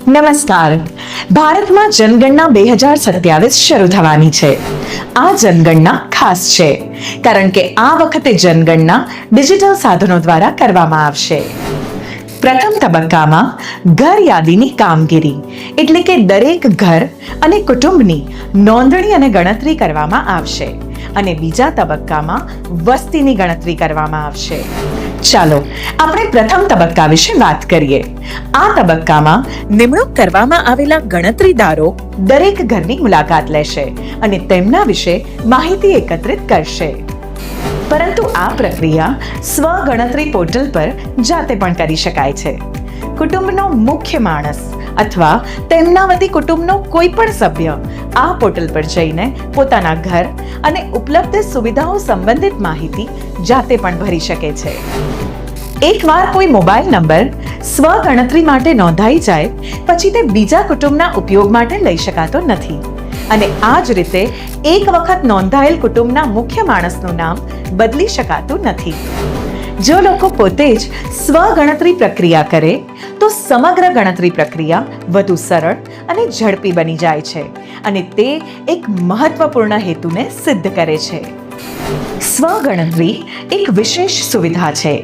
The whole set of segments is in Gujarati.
નમસ્કાર. ભારતમાં જનગણના 2027 શરૂ થવાની છે. આ જનગણના ખાસ છે કારણ કે આ વખતે જનગણના ડિજિટલ સાધનો દ્વારા કરવામાં આવશે. પ્રથમ તબક્કામાં ઘર યાદીની કામગીરી એટલે કે દરેક ઘર અને કુટુંબની નોંધણી અને ગણતરી કરવામાં આવશે અને બીજા તબક્કામાં વસ્તીની ગણતરી કરવામાં આવશે. ચાલો આપણે પ્રથમ તબક્કા વિશે વાત કરીએ. આ તબક્કામાં નિમણૂક કરવામાં આવેલા ગણતરીદારો દરેક ઘરની મુલાકાત લેશે અને તેમના વિશે માહિતી એકત્રિત કરશે. પરંતુ આ પ્રક્રિયા સ્વગણતરી પોર્ટલ પર જાતે પણ કરી શકાય છે. કુટુંબનો મુખ્ય માણસ અથવા તેમના વતી કુટુંબનો કોઈ પણ સભ્ય આ પોર્ટલ પર જઈને પોતાના ઘર અને ઉપલબ્ધ સુવિધાઓ સંબંધિત માહિતી જાતે પણ ભરી શકે છે. એકવાર કોઈ મોબાઈલ નંબર સ્વગણતરી માટે નોંધાઈ જાય પછી તે બીજા કુટુંબના ઉપયોગ માટે લઈ શકાતો નથી અને આ જ રીતે એક વખત નોંધાયેલ કુટુંબના મુખ્ય માણસનું નામ બદલી શકાતું નથી. જો લોકો પોતે જ સ્વગણતરી પ્રક્રિયા કરે તો સમગ્ર ગણતરી પ્રક્રિયા વધુ સરળ અને ઝડપી બની જાય છે અને તે એક મહત્વપૂર્ણ હેતુને સિદ્ધ કરે છે. સ્વગણતરી એક વિશેષ સુવિધા છે.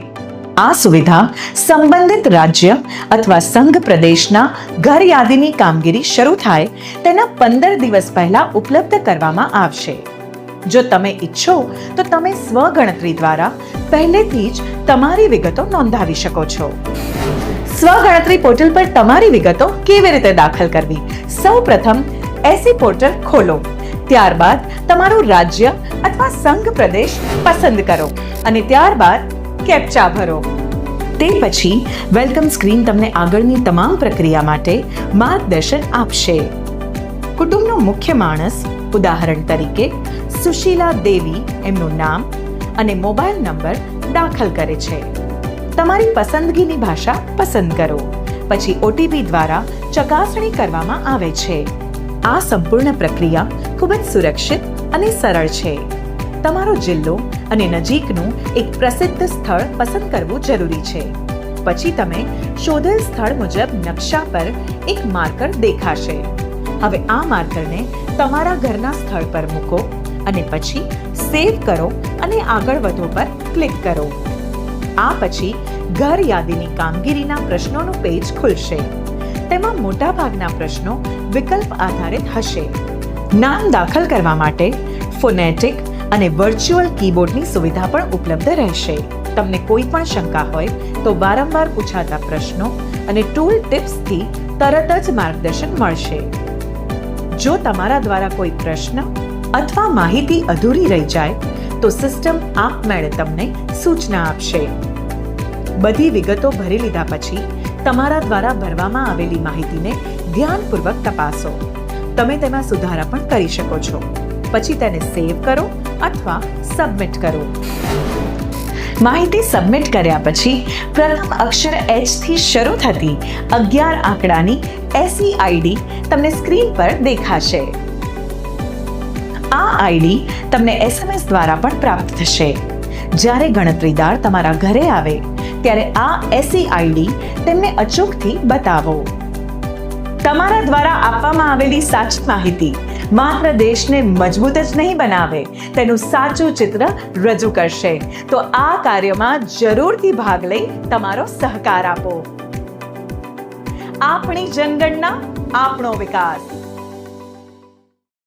આ સુવિધા સંબંધિત રાજ્ય અથવા સંઘ પ્રદેશના ઘર યાદીની કામગીરી શરૂ થાય તેના 15 દિવસ પહેલા ઉપલબ્ધ કરવામાં આવશે. જો તમે ઈચ્છો તો તમે સ્વગણતરી દ્વારા પહેલેથી જ તમારી વિગતો નોંધાવી શકો છો. સ્વગણતરી પોર્ટલ પર તમારી વિગતો કેવી રીતે દાખલ કરવી? સૌપ્રથમ એસી પોર્ટલ ખોલો. ત્યારબાદ તમારું રાજ્ય અથવા સંઘ પ્રદેશ પસંદ કરો અને ત્યારબાદ કેપ્ચા ભરો. તે પછી વેલકમ સ્ક્રીન તમને આગળની તમામ પ્રક્રિયા માટે માર્ગદર્શન આપશે. કુટુંબનો મુખ્ય માણસ, ઉદાહરણ તરીકે સુશીલા દેવી એમનું નામ અને મોબાઈલ નંબર દાખલ કરે છે. તમારી પસંદગીની ભાષા પસંદ કરો. પછી ઓટીપી દ્વારા ચકાસણી કરવામાં આવે છે. આ સંપૂર્ણ પ્રક્રિયા ખૂબ જ સુરક્ષિત અને સરળ છે. તમારો જિલ્લો અને નજીકનું એક પ્રસિદ્ધ સ્થળ પસંદ કરવું જરૂરી છે. પછી તમે શોધેલ સ્થળ મુજબ નકશા પર એક માર્કર દેખાશે. હવે આ માર્કરને તમારા ઘરના સ્થળ પર મૂકો અને પછી સેવ કરો અને આગળ વધો પર ક્લિક કરો. આ પછી ઘર યાદીની કામગીરીના પ્રશ્નોનું પેજ ખુલશે. તેમાં મોટાભાગના પ્રશ્નો વિકલ્પ આધારિત હશે. નામ દાખલ કરવા માટે ફોનેટિક અને વર્ચ્યુઅલ કીબોર્ડની સુવિધા પણ ઉપલબ્ધ રહેશે. તમને કોઈ પણ શંકા હોય તો વારંવાર પૂછાતા પ્રશ્નો અને ટૂલ ટિપ્સથી તરત જ માર્ગદર્શન મળશે. જો તમારા દ્વારા કોઈ પ્રશ્ન અથવા માહિતી અધૂરી રહી જાય તો સિસ્ટમ આપમેળે તમને સૂચના આપશે. બધી વિગતો ભરી લીધા પછી તમારા દ્વારા ભરવામાં આવેલી માહિતીને ધ્યાનપૂર્વક તપાસો. તમે તેમાં સુધારા પણ કરી શકો છો. પછી તેને સેવ કરો અથવા સબમિટ કરો. માહિતી સબમિટ કર્યા પછી પ્રથમ અક્ષર H થી શરૂ થતી 11 આંકડાની એસી આઈડી તમને સ્ક્રીન પર દેખાશે. આ આઈડી તમને SMS દ્વારા પણ પ્રાપ્ત થશે. જ્યારે ગણતરીદાર તમારા ઘરે આવે ત્યારે આ એસી આઈડી તેમને અચૂકથી બતાવો. તમારા દ્વારા આપવામાં આવેલી સાચી માહિતી માત્ર દેશને મજબૂત જ નહીં બનાવે, તેનું સાચું ચિત્ર રજૂ કરશે. તો આ કાર્યમાં જરૂરથી ભાગ લઈ તમારો સહકાર આપો. આપણી જનગણના, આપણો વિકાસ.